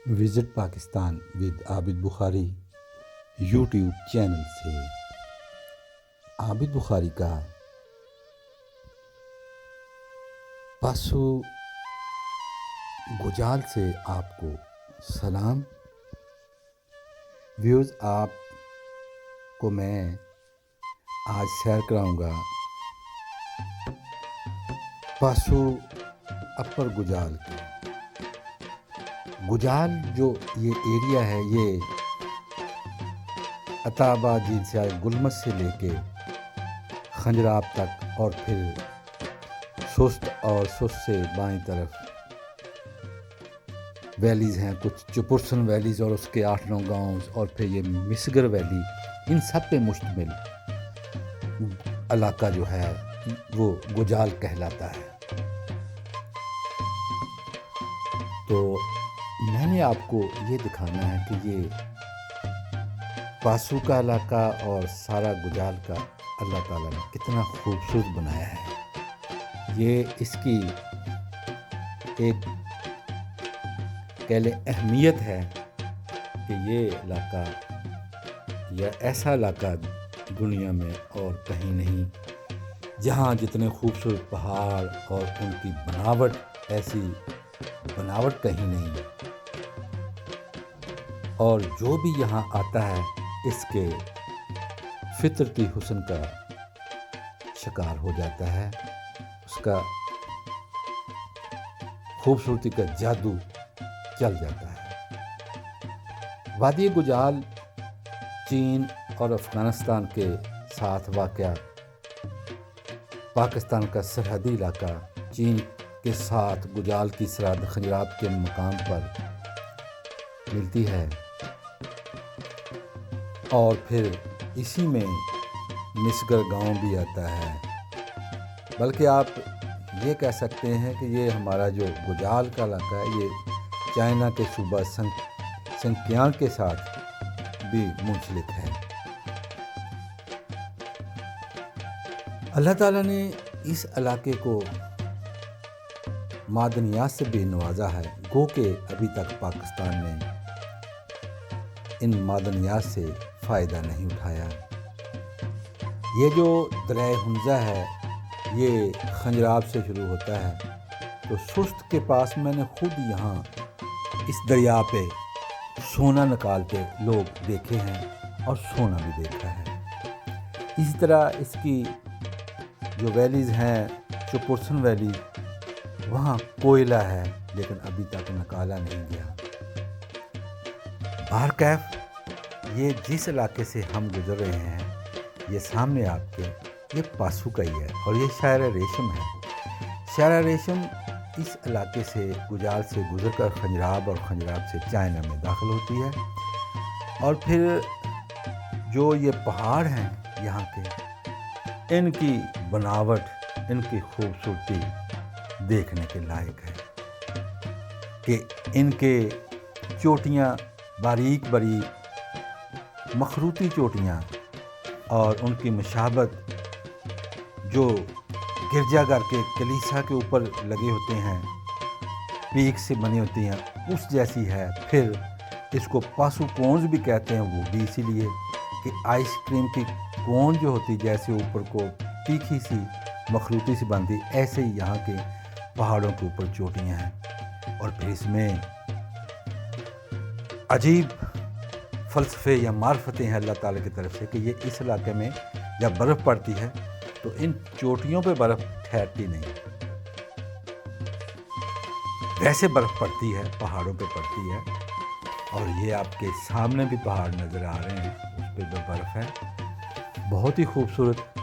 Visit Pakistan with Abid Bukhari YouTube channel سے عابد بخاری کا پاسو گجال سے آپ کو سلام ویوز. آپ کو میں آج سیر کراؤں گا پاسو اپر گجال کی. گجال جو یہ ایریا ہے یہ عطا آباد جھیل سے گلمت سے لے کے خنجراب تک اور پھر سست اور سست سے بائیں طرف ویلیز ہیں, کچھ چپرسن ویلیز اور اس کے 8-9 گاؤں اور پھر یہ مسگر ویلی, ان سب پہ مشتمل علاقہ جو ہے وہ گجال کہلاتا ہے. تو میں نے آپ کو یہ دکھانا ہے کہ یہ پاسو کا علاقہ اور سارا گجال کا اللہ تعالیٰ نے کتنا خوبصورت بنایا ہے. یہ اس کی ایک کہہ لیں اہمیت ہے کہ یہ علاقہ یا ایسا علاقہ دنیا میں اور کہیں نہیں جہاں جتنے خوبصورت پہاڑ اور ان کی بناوٹ, ایسی بناوٹ کہیں نہیں. اور جو بھی یہاں آتا ہے اس کے فطرتی حسن کا شکار ہو جاتا ہے, اس کا خوبصورتی کا جادو چل جاتا ہے. وادی گجال چین اور افغانستان کے ساتھ واقع پاکستان کا سرحدی علاقہ, چین کے ساتھ گجال کی سرحد خنجراب کے مقام پر ملتی ہے اور پھر اسی میں مسگر گاؤں بھی آتا ہے. بلکہ آپ یہ کہہ سکتے ہیں کہ یہ ہمارا جو گجال کا علاقہ ہے یہ چائنا کے صوبہ سنکیانگ کے ساتھ بھی منسلک ہے. اللہ تعالیٰ نے اس علاقے کو معدنیات سے بھی نوازا ہے, گو کہ ابھی تک پاکستان نے ان معدنیات سے فائدہ نہیں اٹھایا. یہ جو دریائے حمزہ ہے یہ خنجراب سے شروع ہوتا ہے, تو سست کے پاس میں نے خود یہاں اس دریا پہ سونا نکالتے لوگ دیکھے ہیں اور سونا بھی دیکھا ہے. اسی طرح اس کی جو ویلیز ہیں چپرسن ویلی, وہاں کوئلہ ہے لیکن ابھی تک نکالا نہیں گیا. بہرکیف یہ جس علاقے سے ہم گزر رہے ہیں یہ سامنے آپ کے یہ پاسو کا ہی ہے اور یہ شاہراہ ریشم ہے. شاہراہ ریشم اس علاقے سے گجال سے گزر کر خنجراب اور خنجراب سے چائنا میں داخل ہوتی ہے اور پھر جو یہ پہاڑ ہیں یہاں کے, ان کی بناوٹ, ان کی خوبصورتی دیکھنے کے لائق ہے کہ ان کے چوٹیاں باریک باریک مخروطی چوٹیاں اور ان کی مشابت جو گرجا گھر کے کلیسا کے اوپر لگے ہوتے ہیں, پیک سے بنی ہوتی ہیں, اس جیسی ہے. پھر اس کو پاسو کونز بھی کہتے ہیں, وہ بھی اسی لیے کہ آئس کریم کی کون جو ہوتی جیسے اوپر کو تیکھی سی مخروطی سی بنتی, ایسے ہی یہاں کے پہاڑوں کے اوپر چوٹیاں ہیں. اور پھر اس میں عجیب فلسفے یا معرفتیں ہیں اللہ تعالیٰ کی طرف سے کہ یہ اس علاقے میں جب برف پڑتی ہے تو ان چوٹیوں پہ برف ٹھہرتی نہیں, ویسے برف پڑتی ہے پہاڑوں پہ پڑتی ہے. اور یہ آپ کے سامنے بھی پہاڑ نظر آ رہے ہیں, اس پہ جو برف ہے بہت ہی خوبصورت.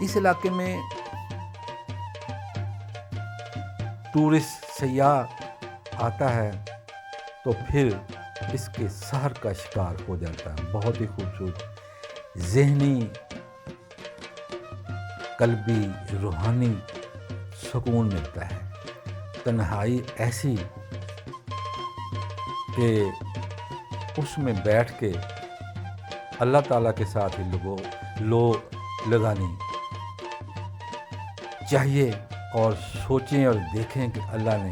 اس علاقے میں ٹورسٹ سیاح آتا ہے تو پھر اس کے سحر کا شکار ہو جاتا ہے. بہت ہی خوبصورت ذہنی, قلبی, روحانی سکون ملتا ہے. تنہائی ایسی کہ اس میں بیٹھ کے اللہ تعالیٰ کے ساتھ ہی لو لگانی چاہیے اور سوچیں اور دیکھیں کہ اللہ نے